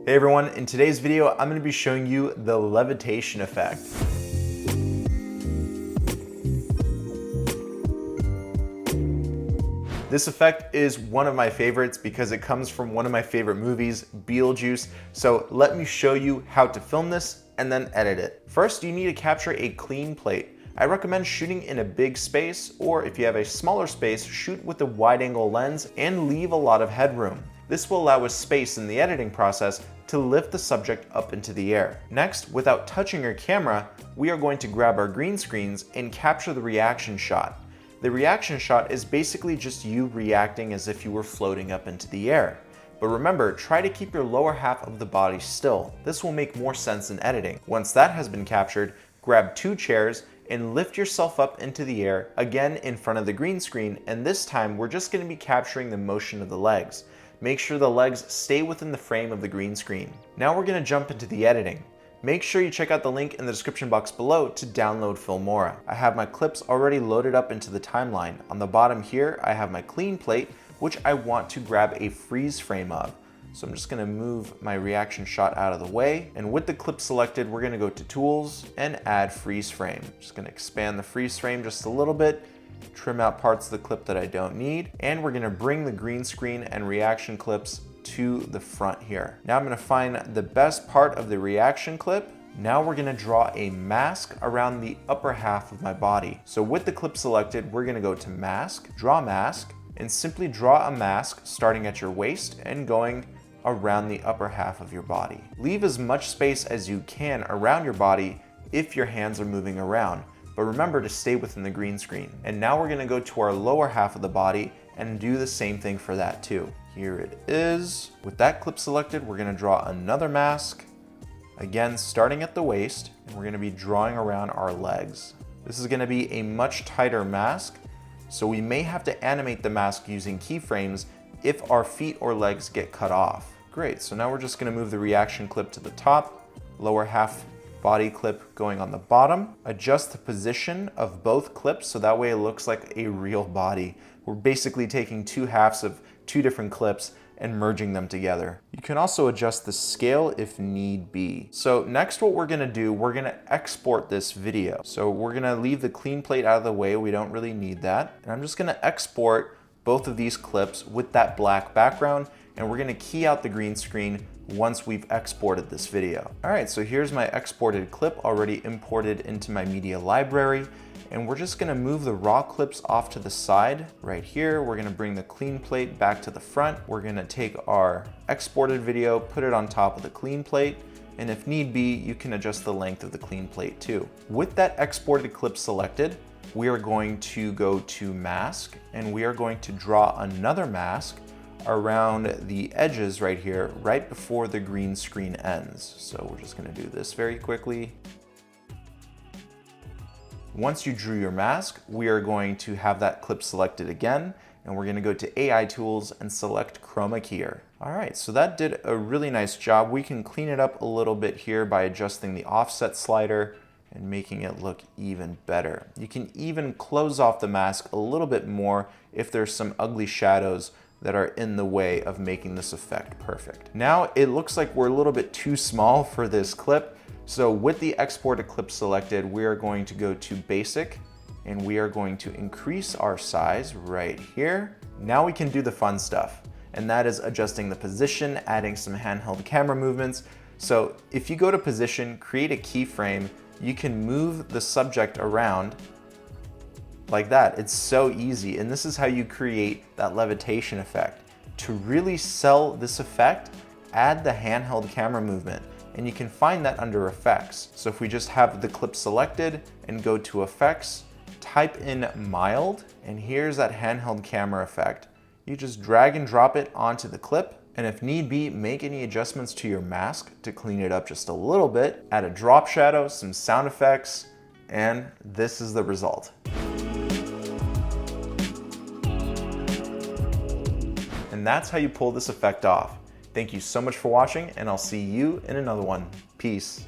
Hey everyone, in today's video, I'm going to be showing you the levitation effect. This effect is one of my favorites because it comes from one of my favorite movies, Beetlejuice. So let me show you how to film this and then edit it. First, you need to capture a clean plate. I recommend shooting in a big space, or if you have a smaller space, shoot with a wide angle lens and leave a lot of headroom. This will allow us space in the editing process to lift the subject up into the air. Next, without touching your camera, we are going to grab our green screens and capture the reaction shot. The reaction shot is basically just you reacting as if you were floating up into the air. But remember, try to keep your lower half of the body still. This will make more sense in editing. Once that has been captured, grab 2 chairs and lift yourself up into the air, again in front of the green screen, and this time we're just going to be capturing the motion of the legs. Make sure the legs stay within the frame of the green screen. Now we're going to jump into the editing. Make sure you check out the link in the description box below to download Filmora. I have my clips already loaded up into the timeline. On the bottom here, I have my clean plate, which I want to grab a freeze frame of. So I'm just going to move my reaction shot out of the way. And with the clip selected, we're going to go to Tools and add freeze frame. Just going to expand the freeze frame just a little bit, trim out parts of the clip that I don't need, and we're going to bring the green screen and reaction clips to the front here. Now I'm going to find the best part of the reaction clip. Now we're going to draw a mask around the upper half of my body. So with the clip selected, we're going to go to Mask, Draw Mask, and simply draw a mask starting at your waist and going around the upper half of your body. Leave as much space as you can around your body if your hands are moving around, but remember to stay within the green screen. And now we're going to go to our lower half of the body and do the same thing for that too. Here it is. With that clip selected, we're going to draw another mask, again starting at the waist, and we're going to be drawing around our legs. This is going to be a much tighter mask, so we may have to animate the mask using keyframes if our feet or legs get cut off. Great, so now we're just going to move the reaction clip to the top, lower half body clip going on the bottom. Adjust the position of both clips so that way it looks like a real body. We're basically taking 2 halves of 2 different clips and merging them together. You can also adjust the scale if need be. So next what we're gonna do, we're gonna export this video. So we're gonna leave the clean plate out of the way, we don't really need that. And I'm just gonna export both of these clips with that black background, and we're gonna key out the green screen once we've exported this video. All right, so here's my exported clip already imported into my media library, and we're just gonna move the raw clips off to the side right here. We're gonna bring the clean plate back to the front. We're gonna take our exported video, put it on top of the clean plate, and if need be, you can adjust the length of the clean plate too. With that exported clip selected, we are going to go to Mask, and we are going to draw another mask around the edges right here, right before the green screen ends. So we're just gonna do this very quickly. Once you drew your mask, we are going to have that clip selected again, and we're gonna go to AI Tools and select Chroma Keyer. All right, so that did a really nice job. We can clean it up a little bit here by adjusting the offset slider and making it look even better. You can even close off the mask a little bit more if there's some ugly shadows that are in the way of making this effect perfect. Now it looks like we're a little bit too small for this clip. So with the exported clip selected, we are going to go to Basic, and we are going to increase our size right here. Now we can do the fun stuff, and that is adjusting the position, adding some handheld camera movements. So if you go to Position, create a keyframe, you can move the subject around like that. It's so easy, and this is how you create that levitation effect. To really sell this effect, add the handheld camera movement, and you can find that under Effects. So if we just have the clip selected and go to Effects, type in Mild, and here's that handheld camera effect. You just drag and drop it onto the clip, and if need be, make any adjustments to your mask to clean it up just a little bit, add a drop shadow, some sound effects, and this is the result. And that's how you pull this effect off. Thank you so much for watching, and I'll see you in another one. Peace.